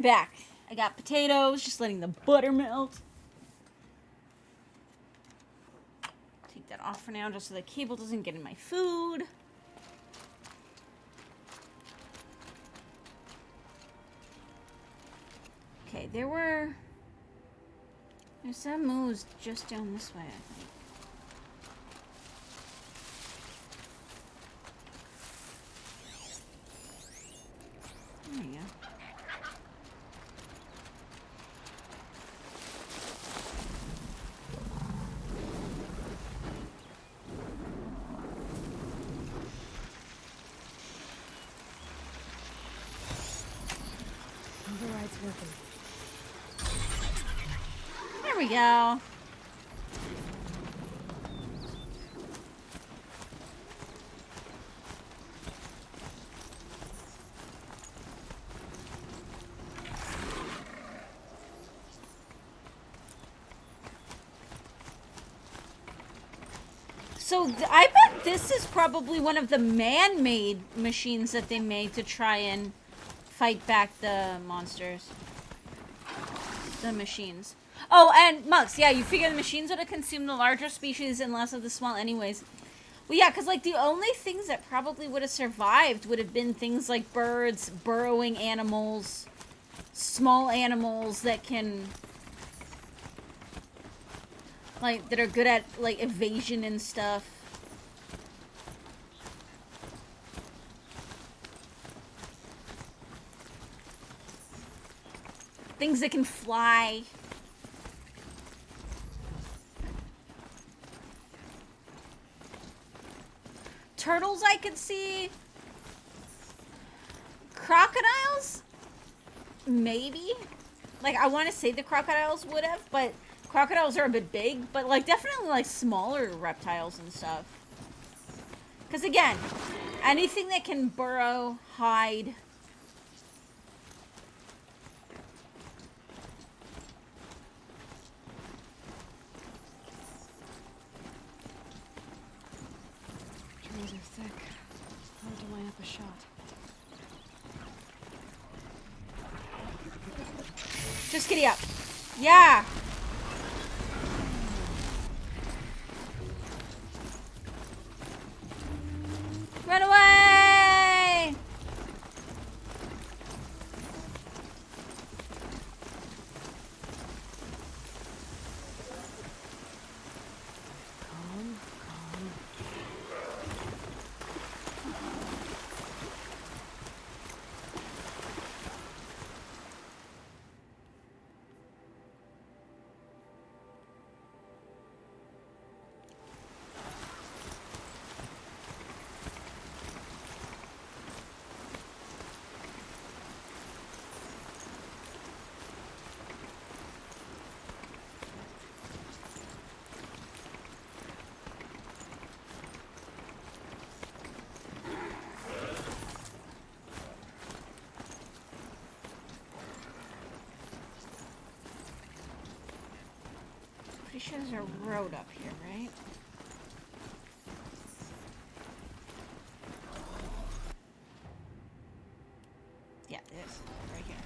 Back. I got potatoes, just letting the butter melt. Take that off for now just so the cable doesn't get in my food. Okay, there's some moves just down this way, I think. There you go. Override's working. There we go. So I bet this is probably one of the man-made machines that they made to try and fight back the monsters. The machines. Oh, and Mux, yeah, you figure the machines would have consumed the larger species and less of the small anyways. Well, yeah, because, like, the only things that probably would have survived would have been things like birds, burrowing animals, small animals that can... like, that are good at, like, evasion and stuff. Things that can fly. Turtles I could see. Crocodiles? Maybe. Like, I want to say the crocodiles would have, but... crocodiles are a bit big, but, like, definitely, like, smaller reptiles and stuff. Because, again, anything that can burrow, hide... Trees are thick. Hard to line up a shot. Just giddy up. Yeah! Run away! Calm, calm. Pretty sure there's a road up here, right? Yeah, it is. Right here.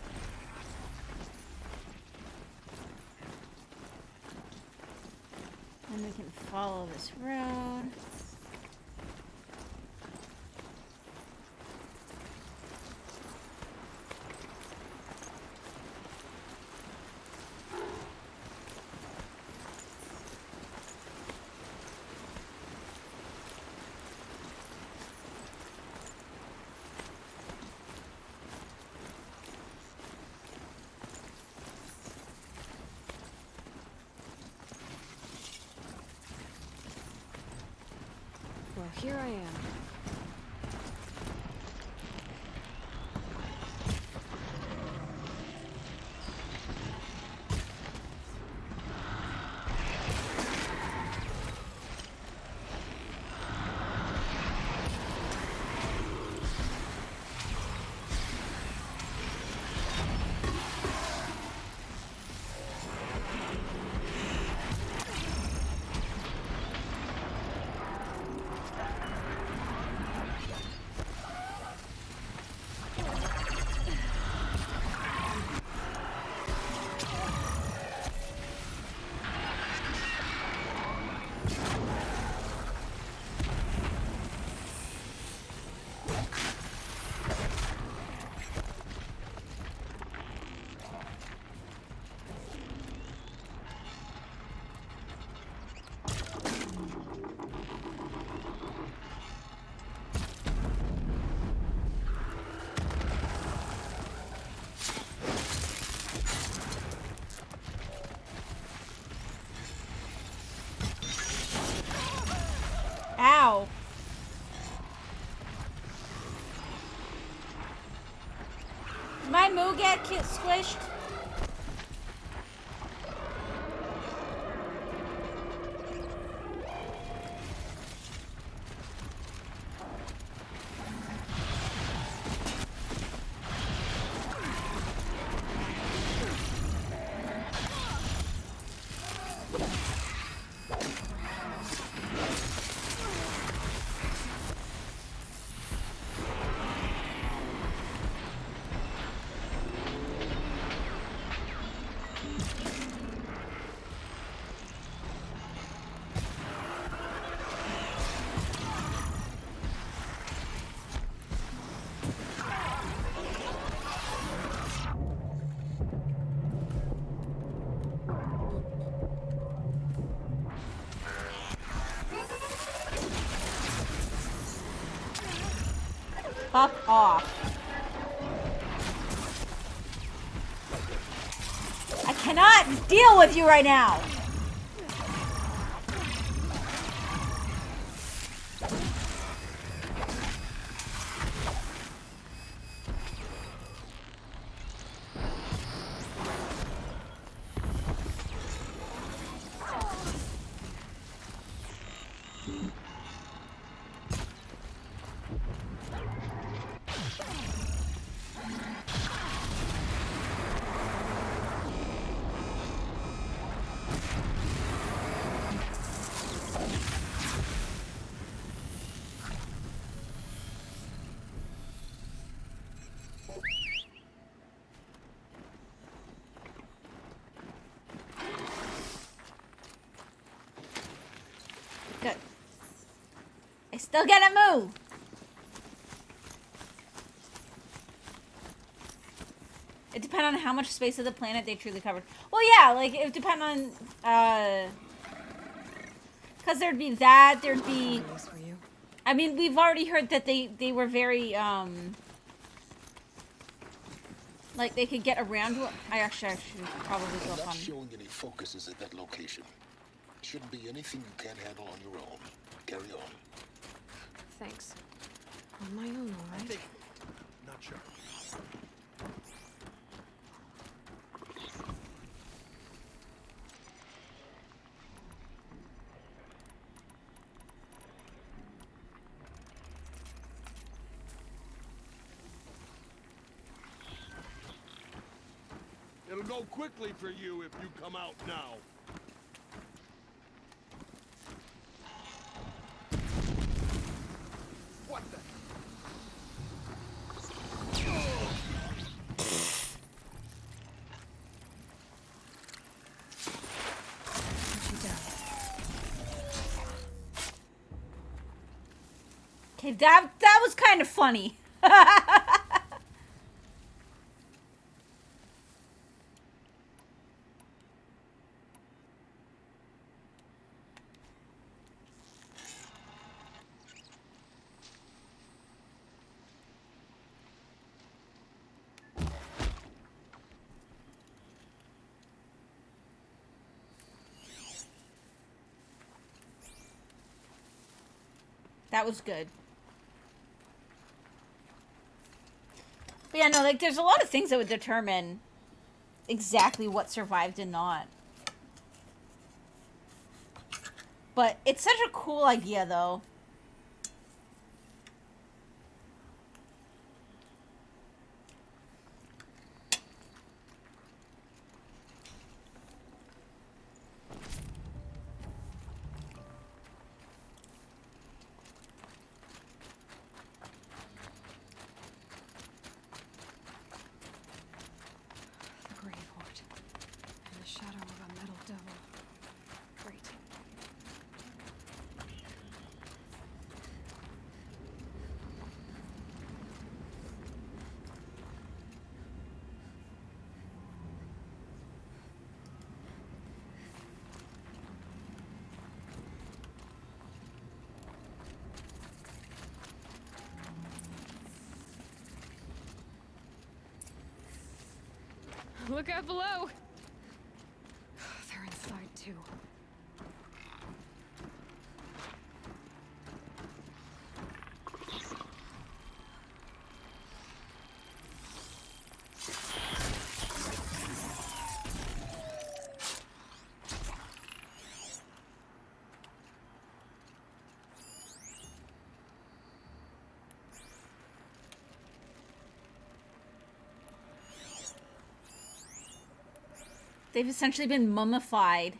And we can follow this road. Well, here I am. get squished? Fuck off. I cannot deal with you right now. Good. I still gotta move. It depends on how much space of the planet they truly covered. Well, yeah, like, it would depend on, because there'd be that, there'd be... For you. I mean, we've already heard that they were very, like, they could get around... I should probably go I'm up not on... showing any focuses at that location. Shouldn't be anything you can't handle on your own. Carry on. Thanks. On my own, all right? Not sure. It'll go quickly for you if you come out now. What the? Okay, that was kind of funny. That was good. But yeah, no, like, there's a lot of things that would determine exactly what survived and not. But it's such a cool idea, though. The Grave Horde. In the shadow of a metal devil. Great. Look out below! They're inside too. They've essentially been mummified.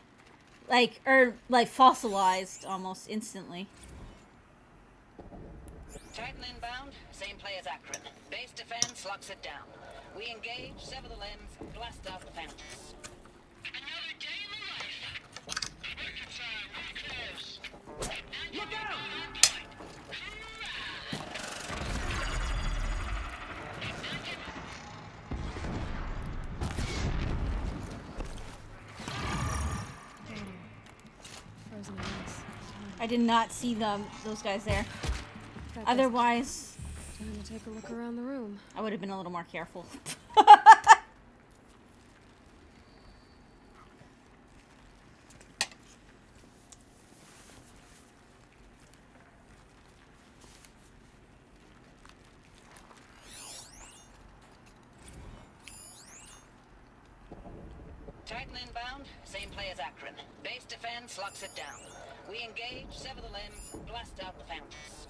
Like, or, like, fossilized almost instantly. Titan inbound, same play as Akron. Base defense locks it down. We engage, sever the limbs, blast out the fountains. Another day in the life. Reconcile, we're close. Look out! Frozen ice. I did not see those guys there. Got this. Otherwise, Time to take a look around the room. I would have been a little more careful. Titan inbound, same play as Akron. Base defense locks it down. We engage, sever the limbs, blast out the fountains.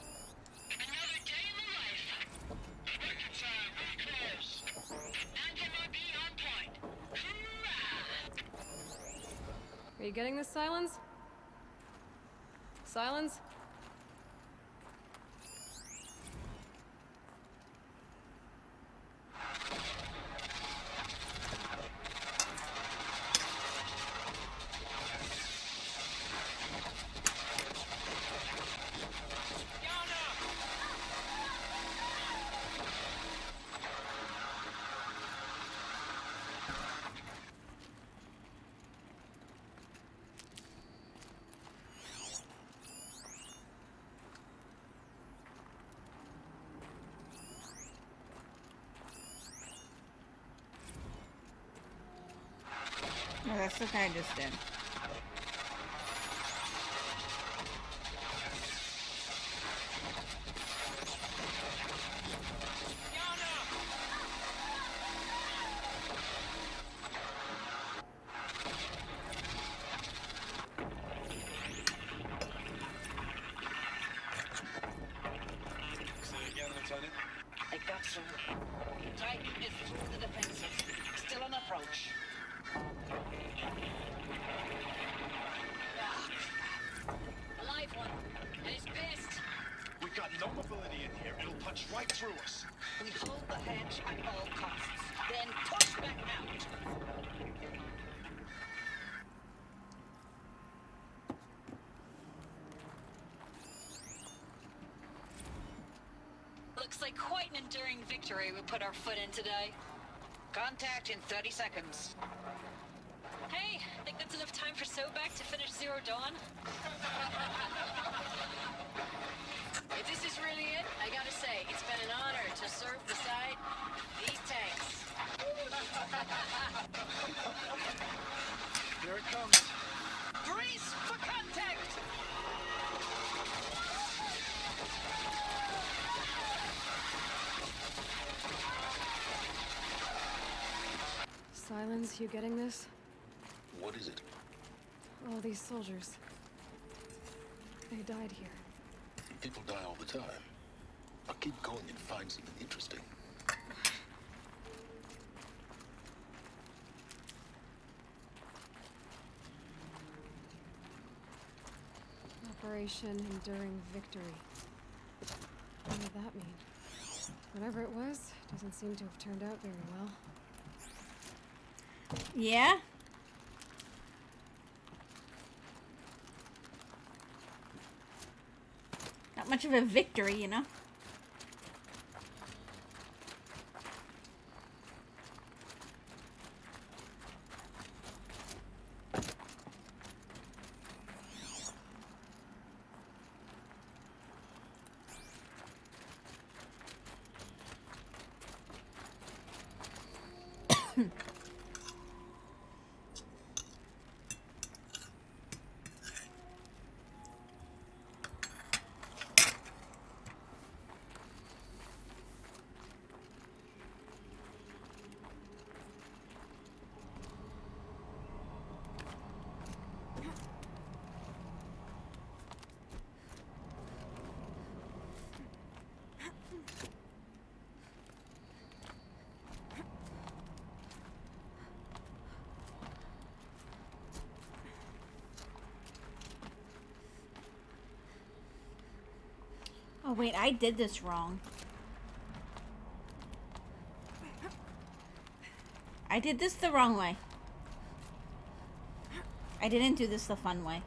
Another day in the life. Reconcile, we're close. MIB on point. Hoorah! Are you getting this, Silence? Silence? No, that's the guy I just did. Say again, Lieutenant. I got some. Titan is through the defenses. Still on approach. A live one. And he's pissed. We've got no mobility in here. It'll punch right through us. We hold the hedge at all costs. Then push back out. Looks like quite an enduring victory we put our foot in today. Contact in 30 seconds. Hey, think that's enough time for Sobek to finish Zero Dawn? If this is really it, I gotta say, it's been an honor to serve beside these tanks. Here it comes. Brace for contact! Silence, you getting this? What is it? All these soldiers. They died here. People die all the time. I'll keep going and find something interesting. Operation Enduring Victory. What did that mean? Whatever it was, doesn't seem to have turned out very well. Yeah? Not much of a victory, you know? wait, I did this wrong. I did this the wrong way. I didn't do this the fun way.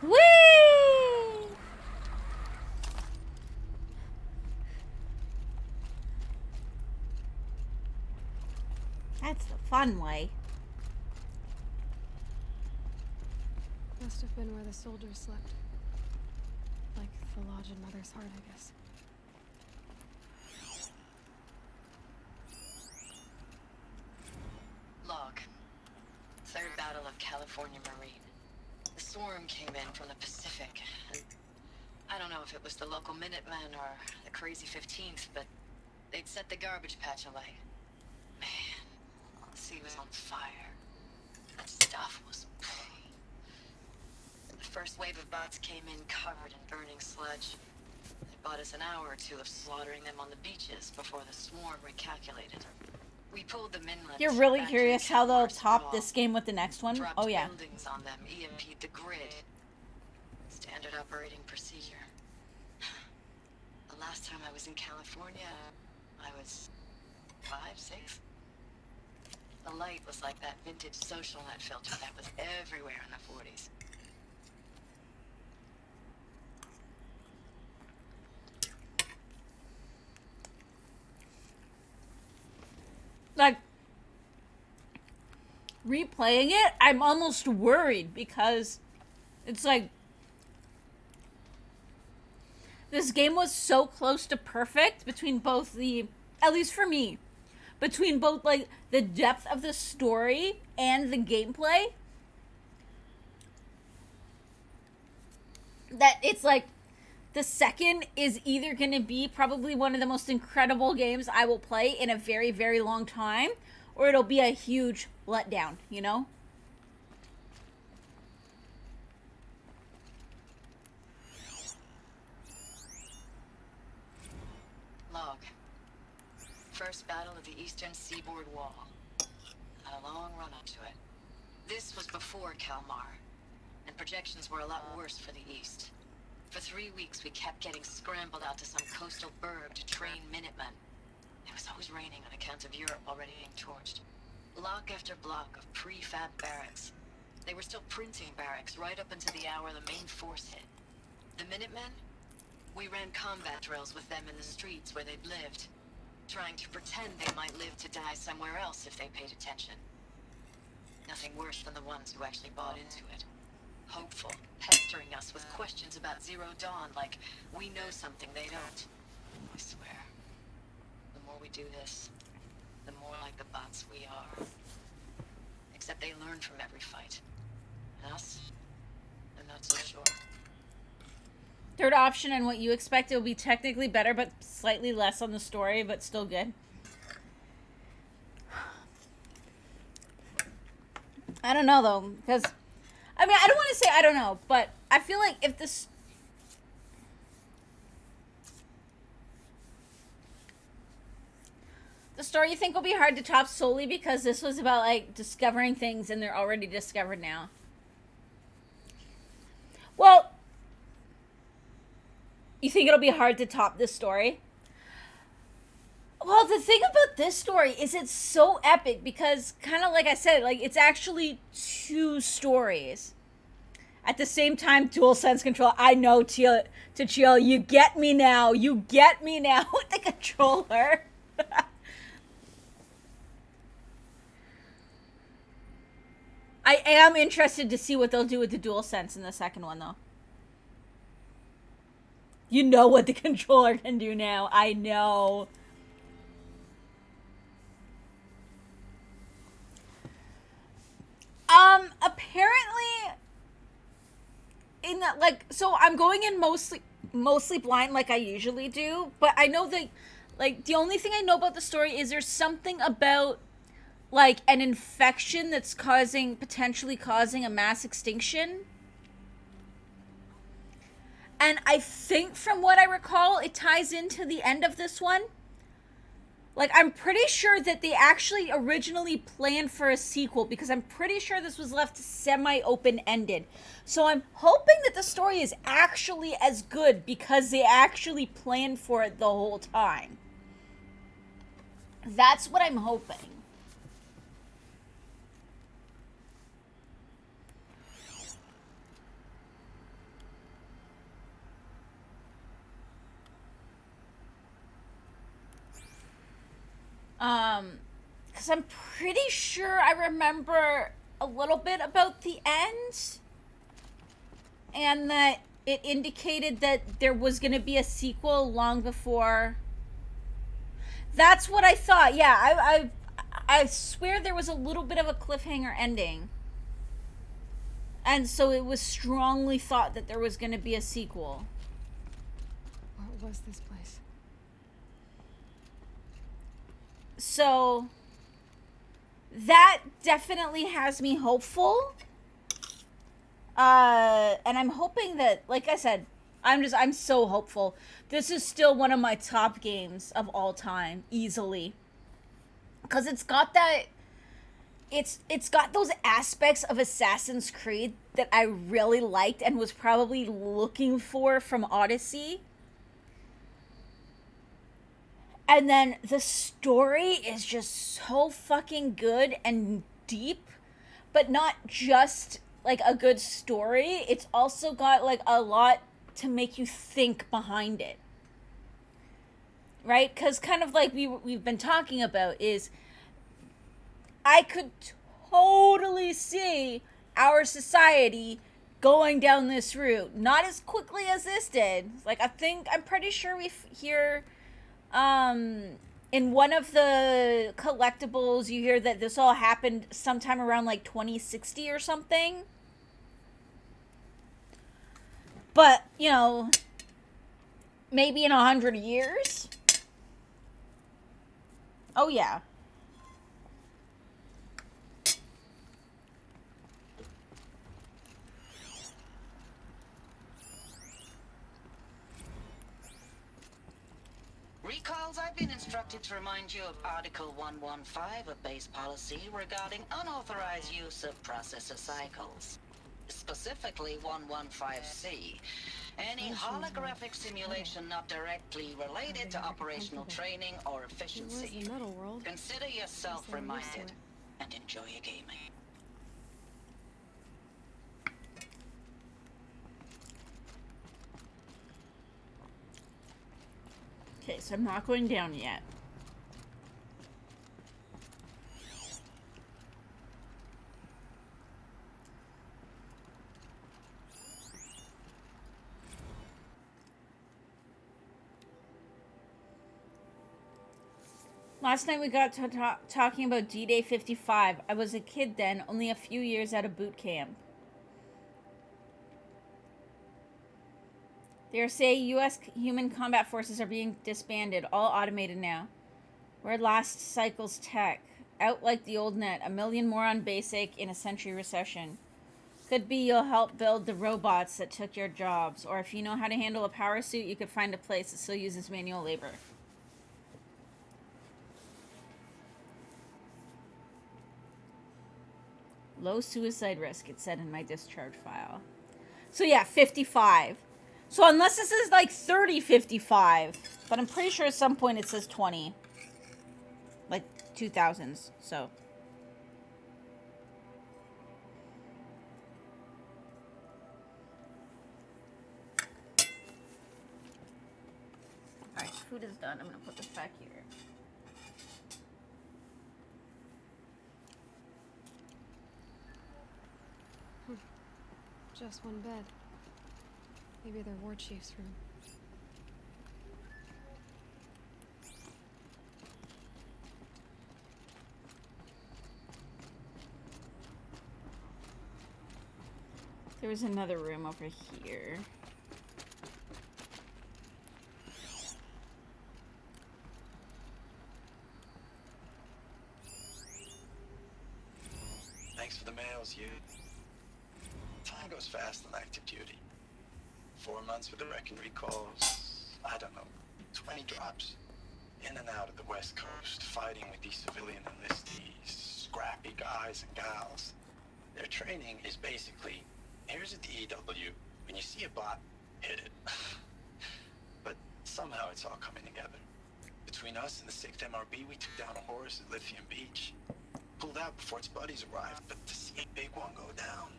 Whee! That's the fun way. Must have been where the soldiers slept. Like the lodge in Mother's Heart, I guess. Log. Third Battle of California Marine. The swarm came in from the Pacific, and I don't know if it was the local Minutemen or the crazy 15th, but they'd set the garbage patch alight. Man, the sea was on fire. That stuff was... The first wave of bots came in covered in burning sludge. It bought us an hour or two of slaughtering them on the beaches before the swarm recalculated. We pulled them inland. You're really back to curious how they'll Kalmar's top Sprawl. this game with the next one? Dropped Oh yeah. buildings on them, EMP'd the grid. Standard operating procedure. The last time I was in California, I was 5, 6. The light was like that vintage social net filter that was everywhere in the 40s. Like, replaying it, I'm almost worried because it's like this game was so close to perfect between both the, at least for me, between both like the depth of the story and the gameplay, that it's like the second is either going to be probably one of the most incredible games I will play in a very, very long time, or it'll be a huge letdown, you know? Log. First battle of the Eastern Seaboard Wall. Had a long run up to it. This was before Kalmar, and projections were a lot worse for the East. For 3 weeks, we kept getting scrambled out to some coastal burg to train Minutemen. It was always raining on account of Europe already being torched. Block after block of prefab barracks. They were still printing barracks right up until the hour the main force hit. The Minutemen? We ran combat drills with them in the streets where they'd lived, trying to pretend they might live to die somewhere else if they paid attention. Nothing worse than the ones who actually bought into it. Hopeful, pestering us with questions about Zero Dawn like we know something they don't. I swear, the more we do this, the more like the bots we are. Except they learn from every fight. And us? I'm not so sure. Third option and what you expect, it will be technically better, but slightly less on the story, but still good. I don't know, though, because, I mean, I don't want to say I don't know, but I feel like if this... The story you think will be hard to top solely because this was about, like, discovering things and they're already discovered now. Well... You think it'll be hard to top this story? Well, the thing about this story is it's so epic because, kind of like I said, like, it's actually two stories. At the same time, dual sense control. I know, Tachil, you get me now. You get me now with the controller. I am interested to see what they'll do with the dual sense in the second one, though. You know what the controller can do now. I know. Apparently, in that, like, so I'm going in mostly blind like I usually do, but I know that, like, the only thing I know about the story is there's something about, like, an infection that's potentially causing a mass extinction. And I think from what I recall, it ties into the end of this one. Like, I'm pretty sure that they actually originally planned for a sequel, because I'm pretty sure this was left semi-open-ended. So I'm hoping that the story is actually as good because they actually planned for it the whole time. That's what I'm hoping. Because I'm pretty sure I remember a little bit about the end, and that it indicated that there was going to be a sequel long before. That's what I thought. Yeah, I swear there was a little bit of a cliffhanger ending. And so it was strongly thought that there was going to be a sequel. What was this place? So that definitely has me hopeful. And I'm hoping that, like I said, I'm so hopeful. This is still one of my top games of all time, easily. Because it's got that, it's got those aspects of Assassin's Creed that I really liked and was probably looking for from Odyssey. And then the story is just so fucking good and deep, but not just like a good story. It's also got like a lot to make you think behind it. Right? Because kind of like we've been talking about is I could totally see our society going down this route. Not as quickly as this did. Like, I'm pretty sure we hear in one of the collectibles, you hear that this all happened sometime around like 2060 or something. But, you know, maybe in 100 years. Oh, yeah. Recalls, I've been instructed to remind you of Article 115 of base policy regarding unauthorized use of processor cycles. Specifically 115C. Any holographic simulation not directly related to operational training or It was efficiency. the metal world. Consider yourself Guess they're used to reminded it. and enjoy your gaming. Okay, so I'm not going down yet. Last night we got to talking about D-Day 55. I was a kid then, only a few years out of boot camp. They say U.S. human combat forces are being disbanded, all automated now. We're last cycle's tech. Out like the old net, a million more on basic in a century recession. Could be you'll help build the robots that took your jobs, or if you know how to handle a power suit, you could find a place that still uses manual labor. Low suicide risk, it said in my discharge file. So yeah, 55. So unless this is like 3055, but I'm pretty sure at some point it says 20. Like 2000s, so. Alright, food is done. I'm gonna put this back here. Just one bed. Maybe they're war chief's room. There was another room over here. Thanks for the mails, you. Time goes fast on active duty. 4 months with the wrecking recalls. I don't know, 20 drops. In and out of the West Coast, fighting with these civilian enlistees, scrappy guys and gals. Their training is basically, here's a DEW, when you see a bot, hit it. But somehow it's all coming together. Between us and the 6th MRB, we took down a horse at Lithium Beach. Pulled out before its buddies arrived, but to see a big one go down.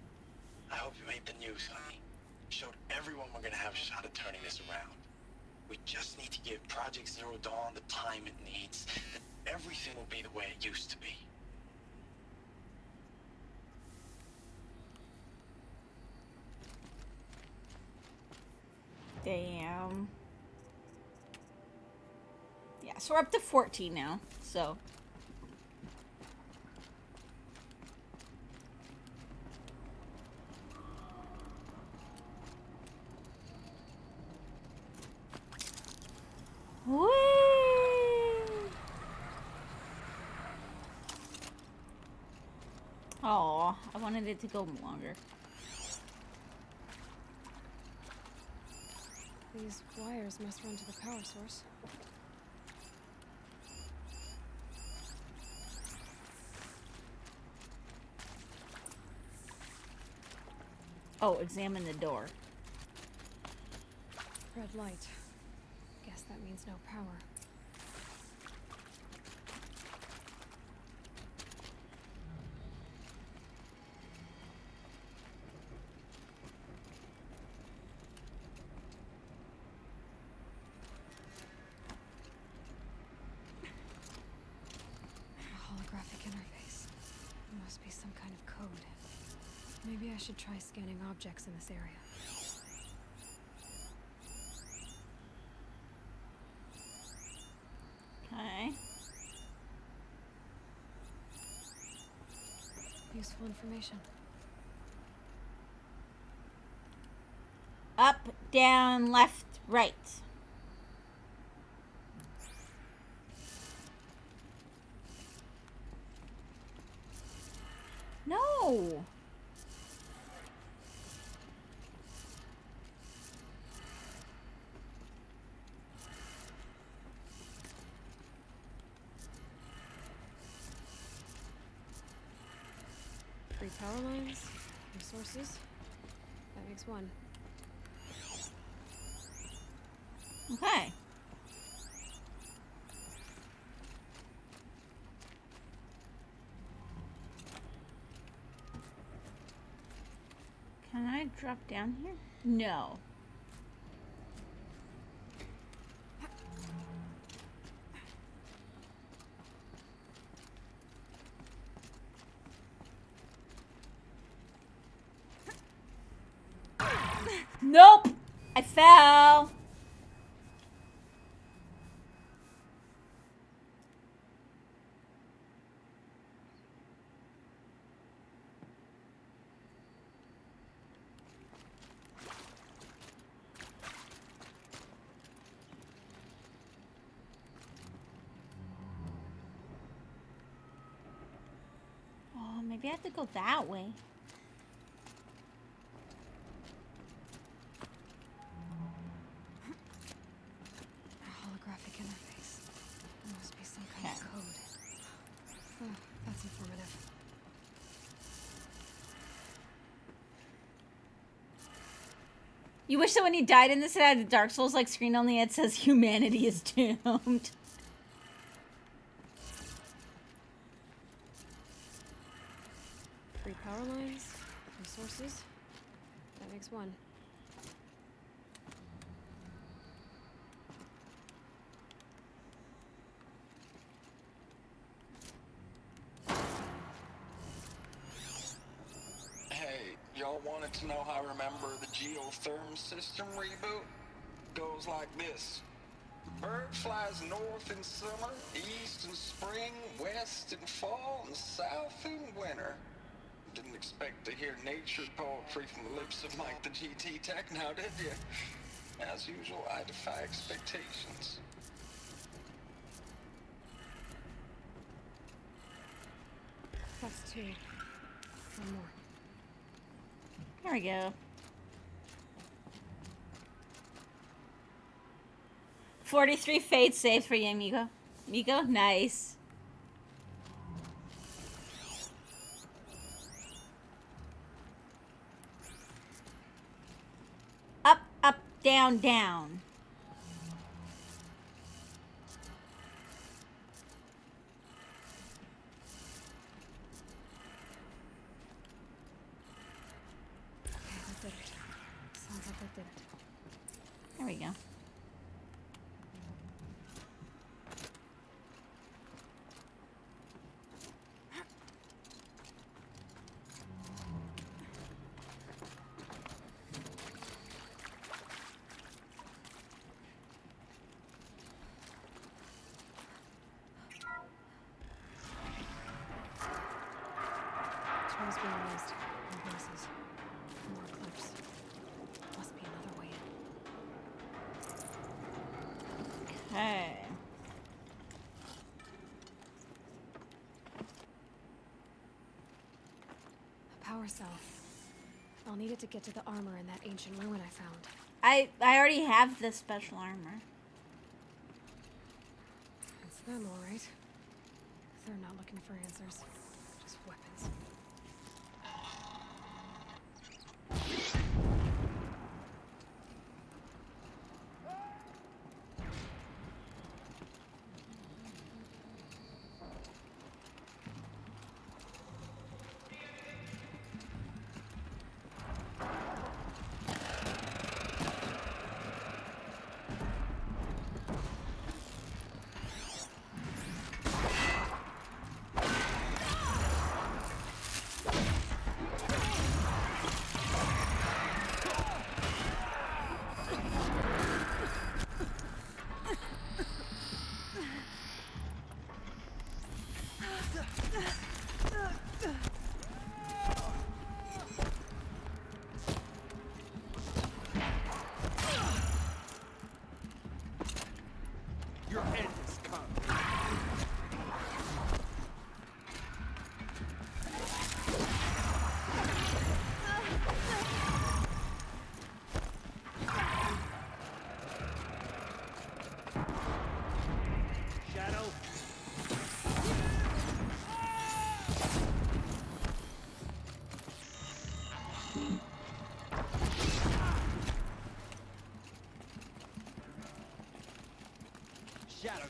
I hope you made the news, honey. Showed everyone we're gonna have a shot at turning this around. We just need to give Project Zero Dawn the time it needs, and everything will be the way it used to be. Damn. Yeah, so we're up to 14 now, so. Whee! Aw, I wanted it to go longer. These wires must run to the power source. Oh, examine the door. Red light. Guess that means no power. A holographic interface. There must be some kind of code. Maybe I should try scanning objects in this area. Okay. Useful information. Up, down, left, right. No. Three power lines, resources. That makes one. Okay. Can I drop down here? No. Nope! I fell! Oh, maybe I have to go that way. Holographic interface. There must be some kind of code. Oh, that's informative. You wish that when he died in this, it had a Dark Souls-like screen, only it says humanity is doomed. Three power lines, resources. That makes one. Hey, y'all wanted to know how I remember the geotherm system reboot? Goes like this. Bird flies north in summer, east in spring, west in fall, and south in winter. Didn't expect to hear nature poetry from the lips of Mike the GT Tech now, did you? As usual, I defy expectations. That's two. One more. There we go. 43 fate saves for you, amigo. Amigo, nice. Up, up, down, down. Okay, that did it. Sounds like that did it. There we go. Trails being used. More horses. More cliffs. Must be another way in. Okay. A power cell. I'll need it to get to the armor in that ancient ruin I found. I already have the special armor. It's them, all right. They're not looking for answers. Just weapons. Your end is coming. Shadow. Shadow.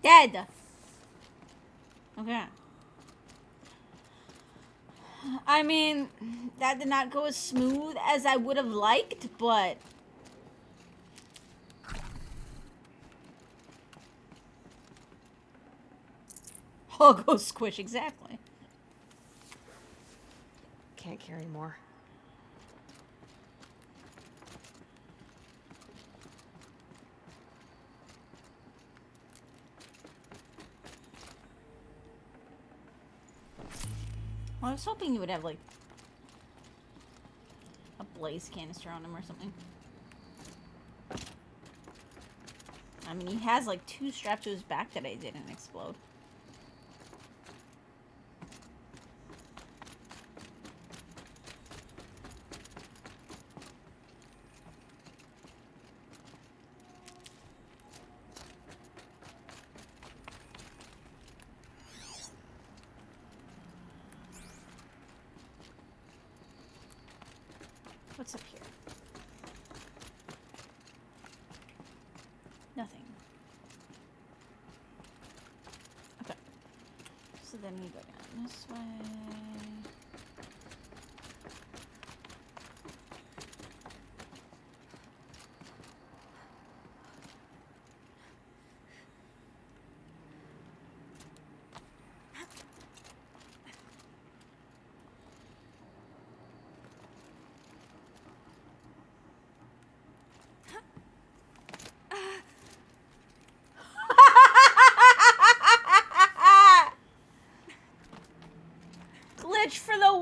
Dead! Okay. I mean, that did not go as smooth as I would have liked, but... Oh, go squish, exactly. Can't carry more. Well, I was hoping you would have, like, a blaze canister on him or something. I mean, he has, like, 2 strapped to his back that I didn't explode. What's up here? Nothing. Okay. So then we go down this way.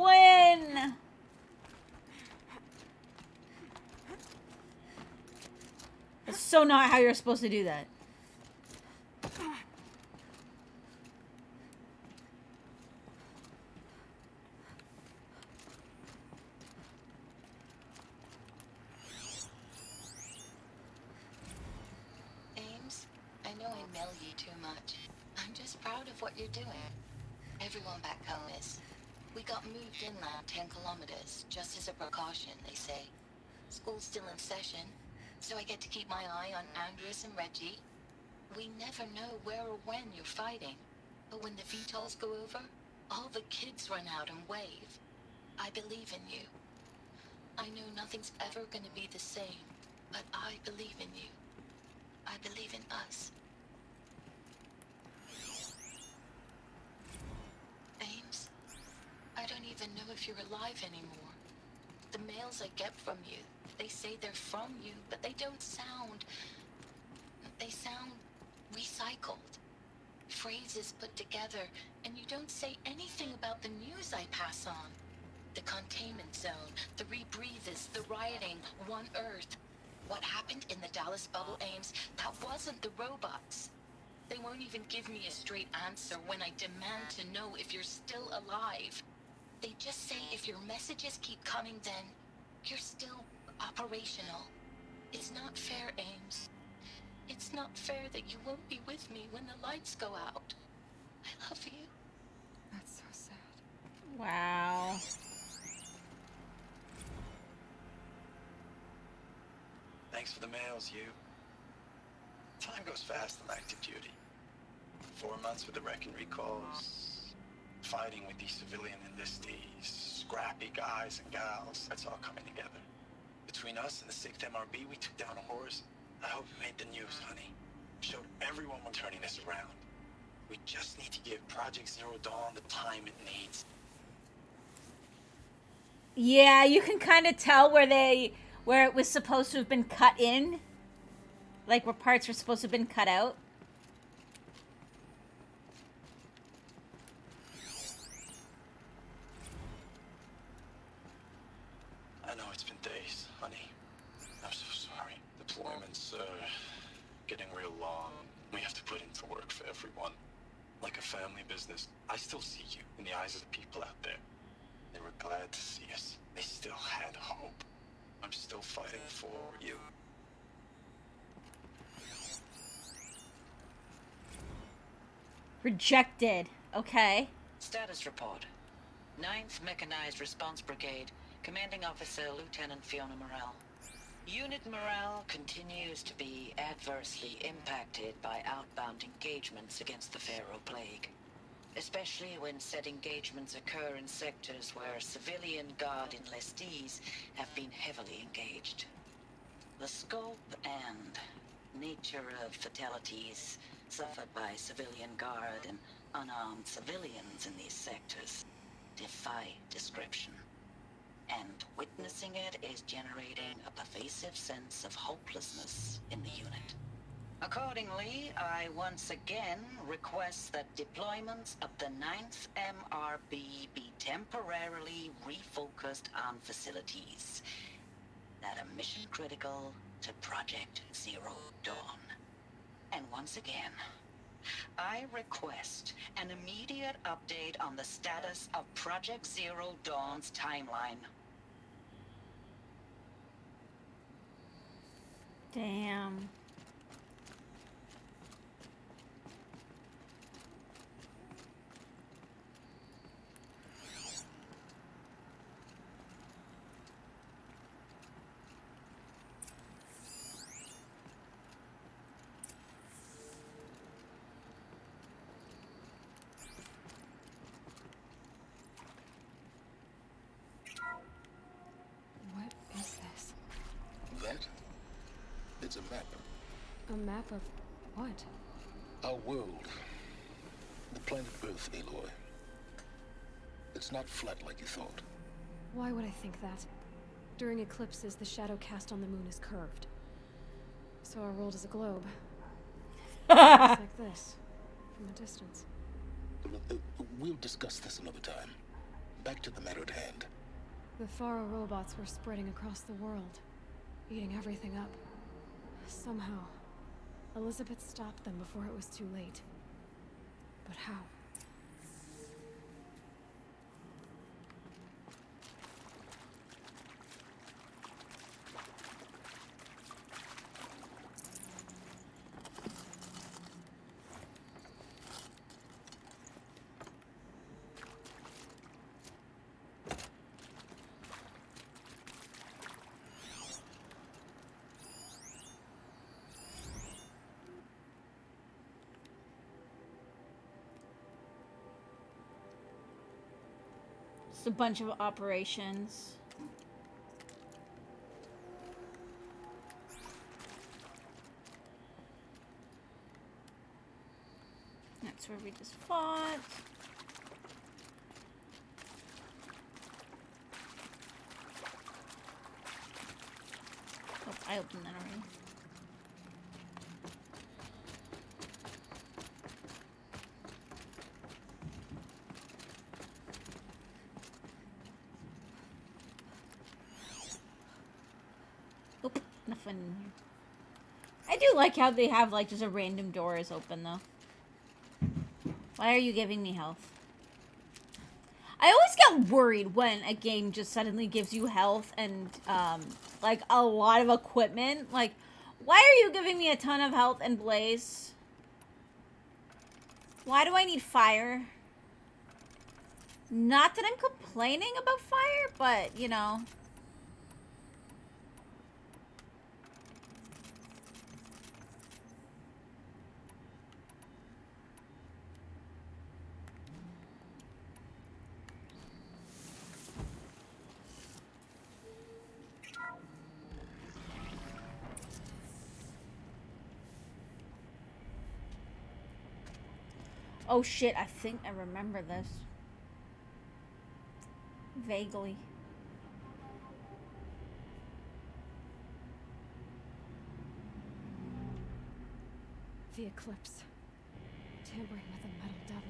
win! That's so not how you're supposed to do that. Ames, I know I mail you too much. I'm just proud of what you're doing. Everyone back home is. We got moved inland 10 kilometers, just as a precaution, they say. School's still in session, so I get to keep my eye on Andres and Reggie. We never know where or when you're fighting, but when the VTOLs go over, all the kids run out and wave. I believe in you. I know nothing's ever gonna be the same, but I believe in you. I believe in us. Ames, I don't even know if you're alive anymore. The mails I get from you, they say they're from you, but they don't sound... They sound recycled. Phrases put together, and you don't say anything about the news I pass on. The containment zone, the rebreathers, the rioting, One Earth. What happened in the Dallas bubble, Ames, that wasn't the robots. They won't even give me a straight answer when I demand to know if you're still alive. They just say if your messages keep coming, then you're still operational. It's not fair, Ames. It's not fair that you won't be with me when the lights go out. I love you. That's so sad. Wow. Thanks for the mails, you. Time goes fast on active duty. 4 months with the wrecking recalls, fighting with these civilian enlistees, scrappy guys and gals. That's all coming together. Between us and the 6th MRB, we took down a horse. I hope we made the news, honey. Showed everyone we're turning this around. We just need to give Project Zero Dawn the time it needs. Yeah, you can kind of tell where it was supposed to have been cut in. Like where parts were supposed to have been cut out. I know it's been days, honey. I'm so sorry. Deployments are getting real long. We have to put into work for everyone. Like a family business. I still see you in the eyes of the people out there. They were glad to see us. They still had hope. I'm still fighting for you. Rejected. Okay. Status report. 9th Mechanized Response Brigade, Commanding Officer Lieutenant Fiona Morell. Unit morale continues to be adversely impacted by outbound engagements against the Pharaoh Plague, especially when said engagements occur in sectors where civilian Guard enlistees have been heavily engaged. The scope and nature of fatalities suffered by civilian Guard and unarmed civilians in these sectors defy description. And witnessing it is generating a pervasive sense of hopelessness in the unit. Accordingly, I once again request that deployments of the 9th MRB be temporarily refocused on facilities that are mission critical to Project Zero Dawn. And once again, I request an immediate update on the status of Project Zero Dawn's timeline. Damn. What is this? That? It's a map. A map of what? Our world. The planet Earth, Aloy. It's not flat like you thought. Why would I think that? During eclipses, the shadow cast on the moon is curved. So our world is a globe. Just like this, from a distance. We'll discuss this another time. Back to the matter at hand. The Faro robots were spreading across the world, eating everything up. Somehow, Elizabeth stopped them before it was too late. But how? Just a bunch of operations. That's where we just fought. Oh, I opened that already. Oop, nothing in here. I do like how they have like just a random door is open though. Why are you giving me health? I always get worried when a game just suddenly gives you health and like a lot of equipment. Like, why are you giving me a ton of health and blaze? Why do I need fire? Not that I'm complaining about fire, but you know. Oh shit, I think I remember this. Vaguely. The Eclipse. Tampering with a metal devil.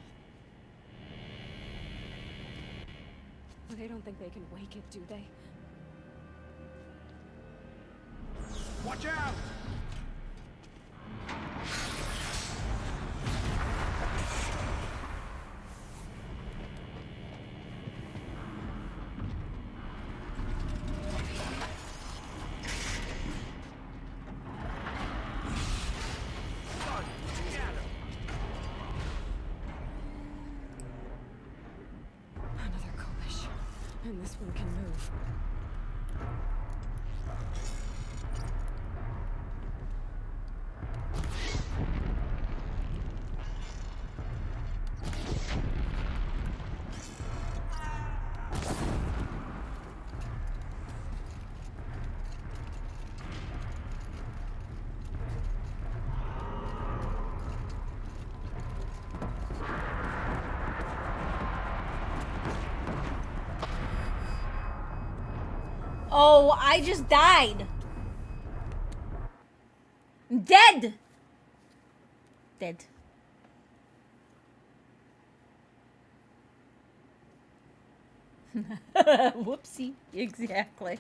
They don't think they can wake it, do they? Watch out! Another Kobish. And this one can move. Oh, I just died. I'm dead. Dead. Whoopsie. Exactly.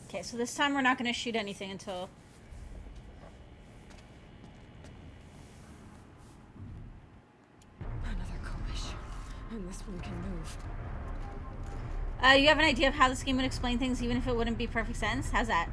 Okay, so this time we're not going to shoot anything until... Another Kobish. And this one can move. You have an idea of how this game would explain things even if it wouldn't be perfect sense? How's that?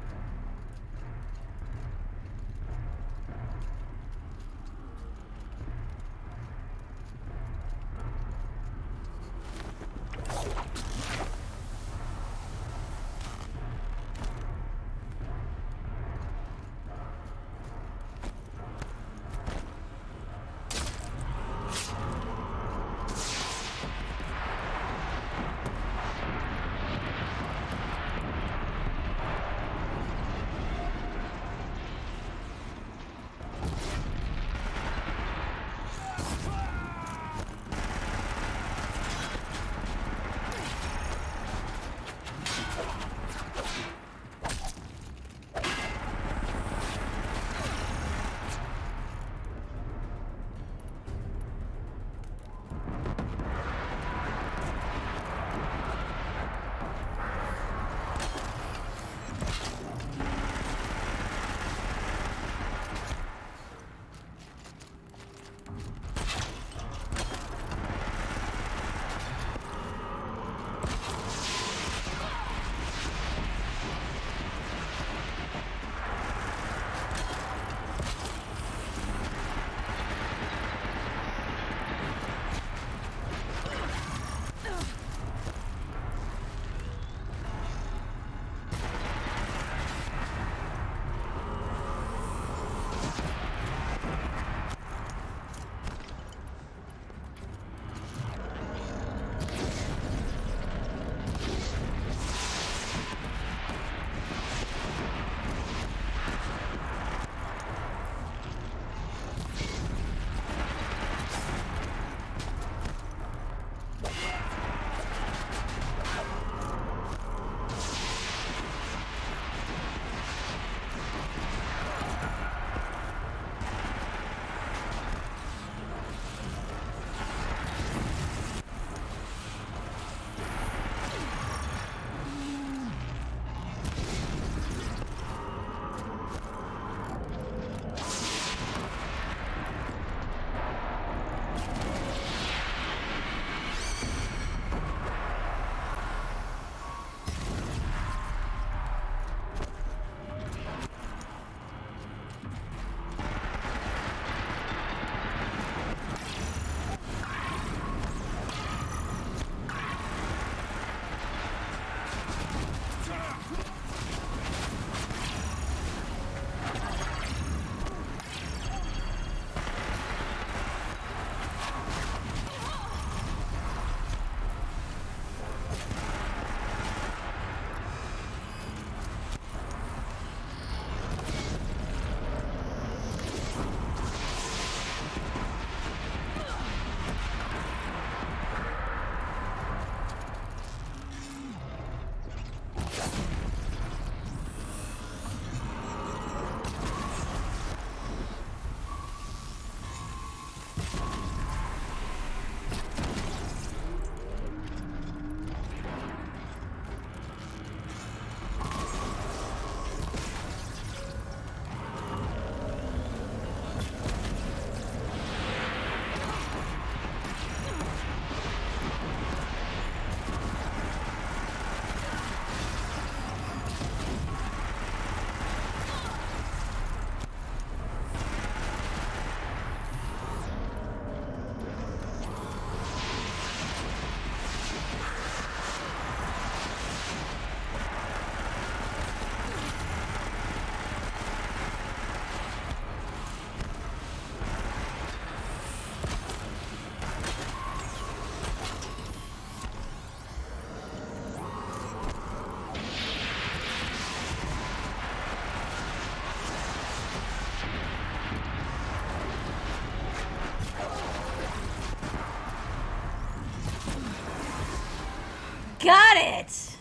Got it! So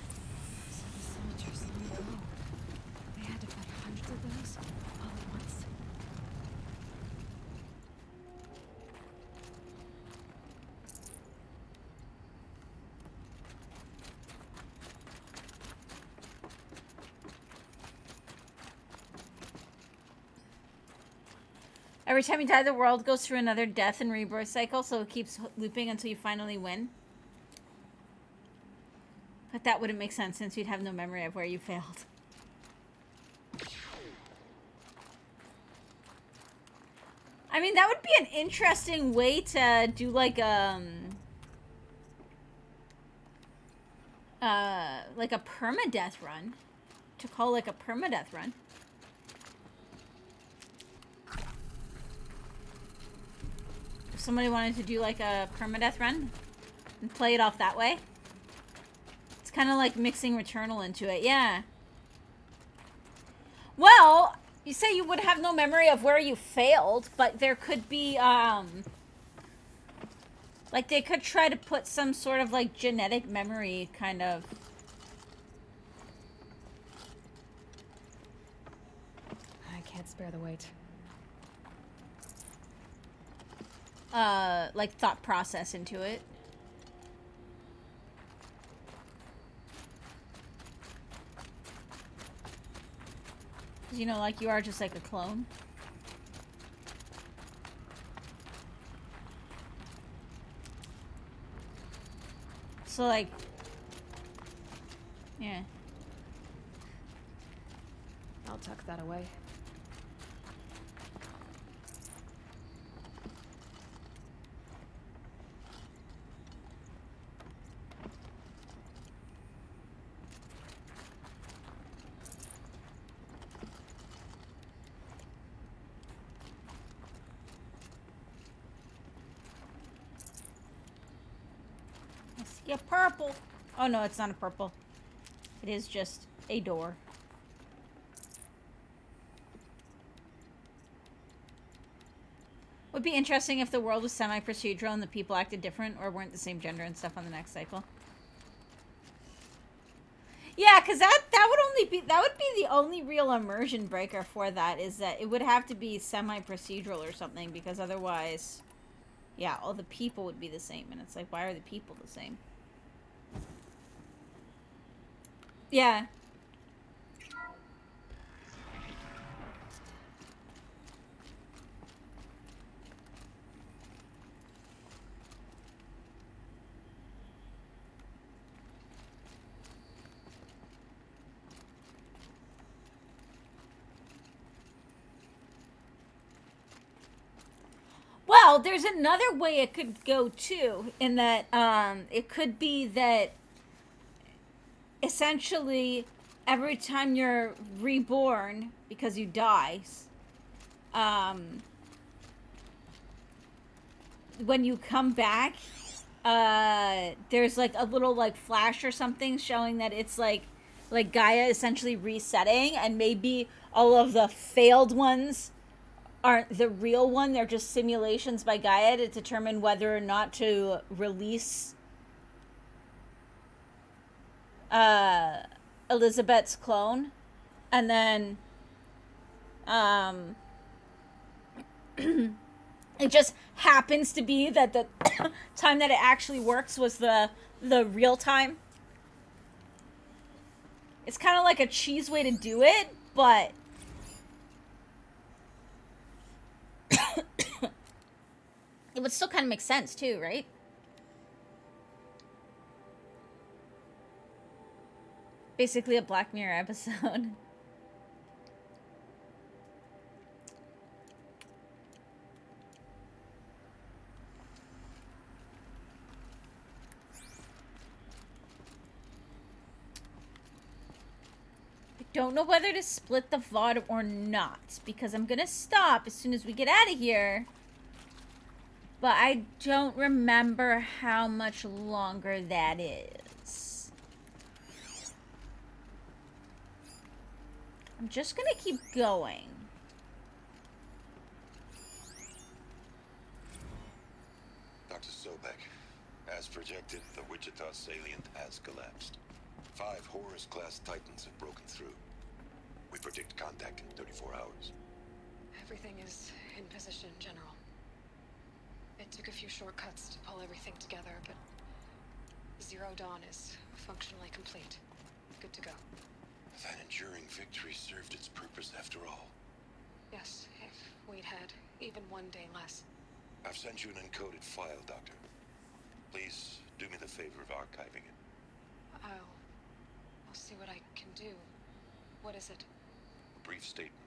the soldiers let me go. They had to fight hundreds of those all at once. Every time you die, the world goes through another death and rebirth cycle, so it keeps looping until you finally win. But that wouldn't make sense since you'd have no memory of where you failed. I mean, that would be an interesting way to do like a permadeath run. To call like a permadeath run. If somebody wanted to do like a permadeath run and play it off that way. It's kind of like mixing Returnal into it, yeah. Well, you say you would have no memory of where you failed, but there could be, like they could try to put some sort of like genetic memory kind of. I can't spare the weight. Like thought process into it. You know, like you are just like a clone. So like, yeah. I'll tuck that away. Yeah, purple. Oh no, it's not a purple. It is just a door. Would be interesting if the world was semi-procedural and the people acted different or weren't the same gender and stuff on the next cycle. Yeah, because that would be the only real immersion breaker for that, is that it would have to be semi-procedural or something, because otherwise, yeah, all the people would be the same, and it's like, why are the people the same? Yeah. Well, there's another way it could go too, in that it could be that essentially every time you're reborn because you die, when you come back, there's like a little like flash or something showing that it's like Gaia essentially resetting, and maybe all of the failed ones aren't the real one. They're just simulations by Gaia to determine whether or not to release Elizabeth's clone. And then it just happens to be that the time that it actually works was the real time. It's kind of like a cheese way to do it, but it would still kind of make sense too, right? Basically a Black Mirror episode. I don't know whether to split the VOD or not, because I'm gonna stop as soon as we get out of here. But I don't remember how much longer that is. I'm just gonna keep going. Dr. Sobek, as projected, expected, the Wichita salient has collapsed. 5 Horus-class Titans have broken through. We predict contact in 34 hours. Everything is in position, General. It took a few shortcuts to pull everything together, but Zero Dawn is functionally complete. Good to go. That enduring victory served its purpose after all. Yes, if we'd had even one day less. I've sent you an encoded file, Doctor. Please do me the favor of archiving it. I'll see what I can do. What is it? A brief statement.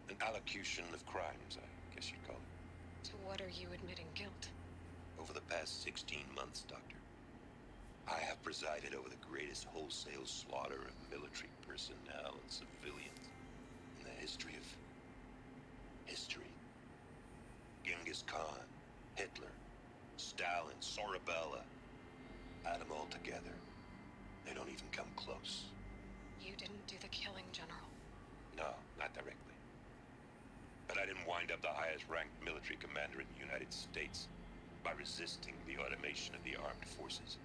An allocution of crimes, I guess you'd call it. To what are you admitting guilt? Over the past 16 months, Doctor, I have presided over the greatest wholesale slaughter of military personnel and civilians in the history of history. Genghis Khan, Hitler, Stalin, Sorabella. Add them all together. They don't even come close. You didn't do the killing, General. No, not directly. But I didn't wind up the highest-ranked military commander in the United States by resisting the automation of the armed forces.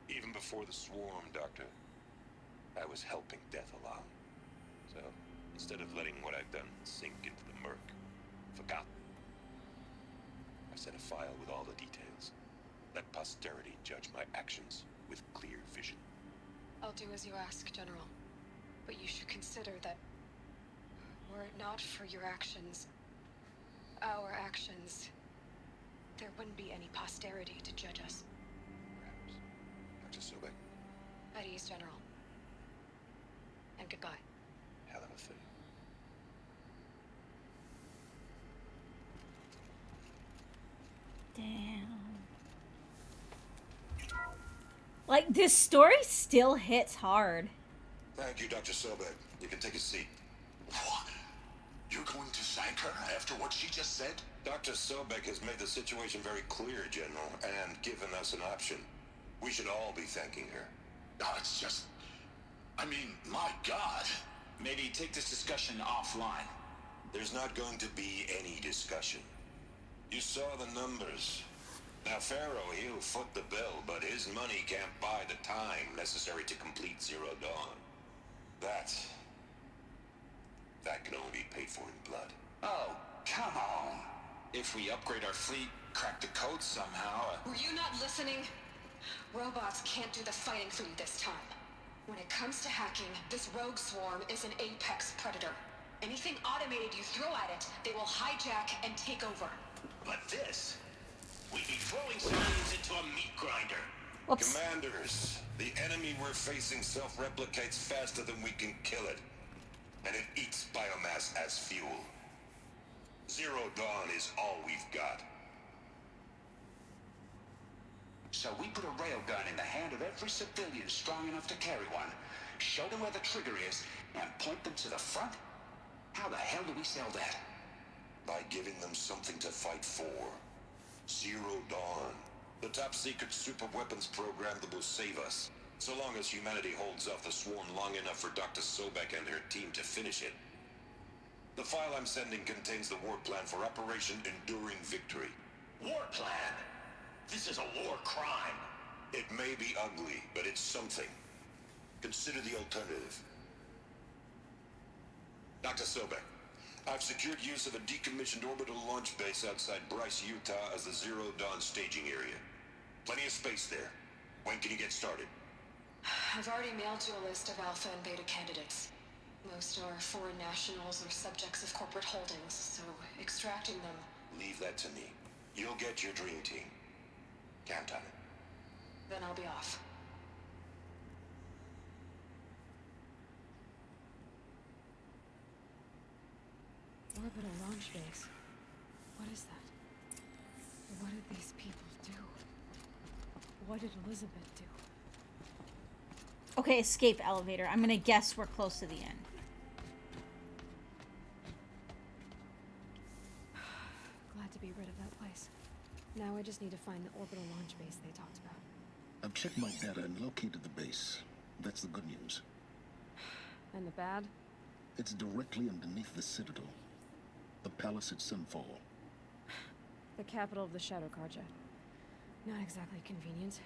Even before the swarm, Doctor, I was helping death along. So, instead of letting what I've done sink into the murk, forgotten, I sent a file with all the details. Let posterity judge my actions with clear vision. I'll do as you ask, General. But you should consider that were it not for your actions, our actions, there wouldn't be any posterity to judge us. Perhaps. Dr. Sobek. At ease, General. And goodbye. Hell of a thing. Damn. Like, this story still hits hard. Thank you, Dr. Sobek. You can take a seat. What? You're going to thank her after what she just said? Dr. Sobek has made the situation very clear, General, and given us an option. We should all be thanking her. No, it's just... I mean, my God. Maybe take this discussion offline. There's not going to be any discussion. You saw the numbers. Now, Pharaoh, he'll foot the bill, but his money can't buy the time necessary to complete Zero Dawn. That can only be paid for in blood. Oh, come on. If we upgrade our fleet, crack the code somehow... Were you not listening? Robots can't do the fighting for you this time. When it comes to hacking, this rogue swarm is an apex predator. Anything automated you throw at it, they will hijack and take over. But this, we'd be throwing civilians into a meat grinder. Whoops. Commanders, the enemy we're facing self-replicates faster than we can kill it. And it eats biomass as fuel. Zero Dawn is all we've got. So we put a railgun in the hand of every civilian strong enough to carry one, show them where the trigger is, and point them to the front? How the hell do we sell that? By giving them something to fight for. Zero Dawn. The top-secret super-weapons program that will save us. So long as humanity holds off the swarm long enough for Dr. Sobek and her team to finish it. The file I'm sending contains the war plan for Operation Enduring Victory. War plan? This is a war crime. It may be ugly, but it's something. Consider the alternative. Dr. Sobek, I've secured use of a decommissioned orbital launch base outside Bryce, Utah as the Zero Dawn staging area. Plenty of space there. When can you get started? I've already mailed you a list of alpha and beta candidates. Most are foreign nationals or subjects of corporate holdings, so extracting them... Leave that to me. You'll get your dream team. Count on it. Then I'll be off. Orbital launch base. What is that? What did these people do? What did Elizabeth do? Okay, escape elevator. I'm gonna guess we're close to the end. Glad to be rid of that place. Now I just need to find the orbital launch base they talked about. I've checked my data and located the base. That's the good news. And the bad? It's directly underneath the Citadel. The palace at Sunfall. The capital of the Shadow Carja. Not exactly convenient.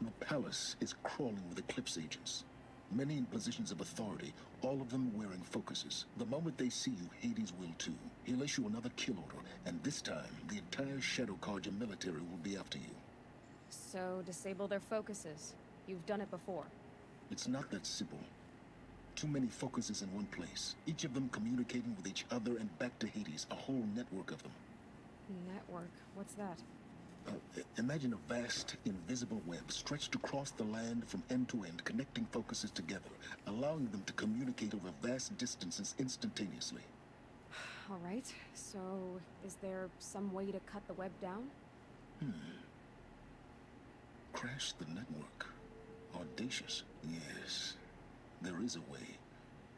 The palace is crawling with Eclipse agents. Many in positions of authority, all of them wearing focuses. The moment they see you, Hades will too. He'll issue another kill order, and this time, the entire Shadow Carja military will be after you. So, disable their focuses. You've done it before. It's not that simple. Too many focuses in one place, each of them communicating with each other and back to Hades, a whole network of them. Network? What's that? Imagine a vast, invisible web stretched across the land from end to end, connecting focuses together, allowing them to communicate over vast distances instantaneously. Alright, so is there some way to cut the web down? Crash the network. Audacious. Yes, there is a way.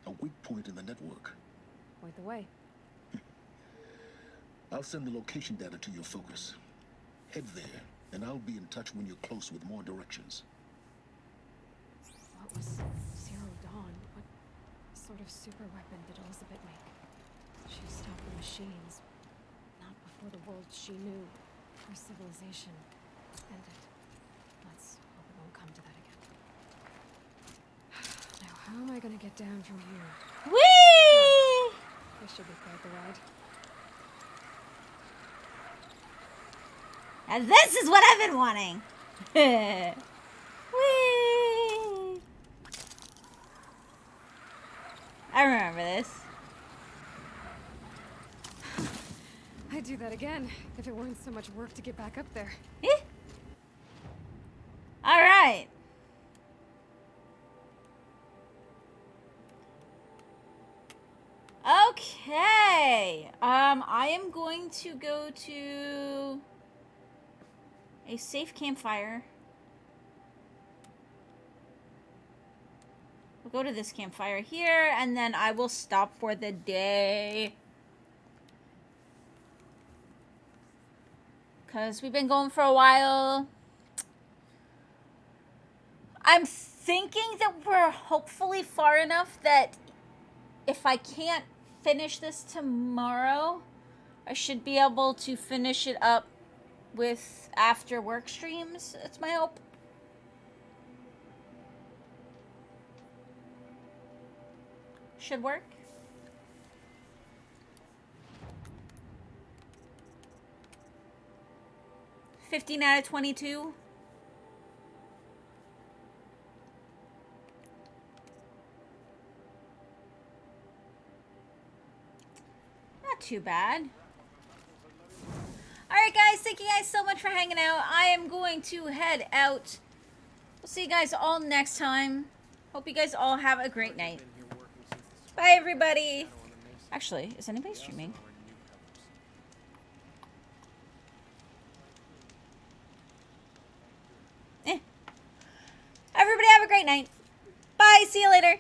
A weak point in the network. Point the way. I'll send the location data to your focus. Head there, and I'll be in touch when you're close with more directions. What was Zero Dawn? What sort of super weapon did Elizabeth make? She stopped the machines. Not before the world she knew. Her civilization ended. Let's hope it won't come to that again. Now, how am I gonna get down from here? Whee! This should be quite the ride. And this is what I've been wanting. Whee! I remember this. I'd do that again if it weren't so much work to get back up there. All right. Okay. I am going to go to a safe campfire. We'll go to this campfire here, and then I will stop for the day. Because we've been going for a while. I'm thinking that we're hopefully far enough that if I can't finish this tomorrow, I should be able to finish it up with after work streams. That's my hope. Should work. $15 out of 22. Not too bad. Alright guys, thank you guys so much for hanging out. I am going to head out. We'll see you guys all next time. Hope you guys all have a great night. Bye everybody. Actually, is anybody streaming? Everybody have a great night. Bye, see you later.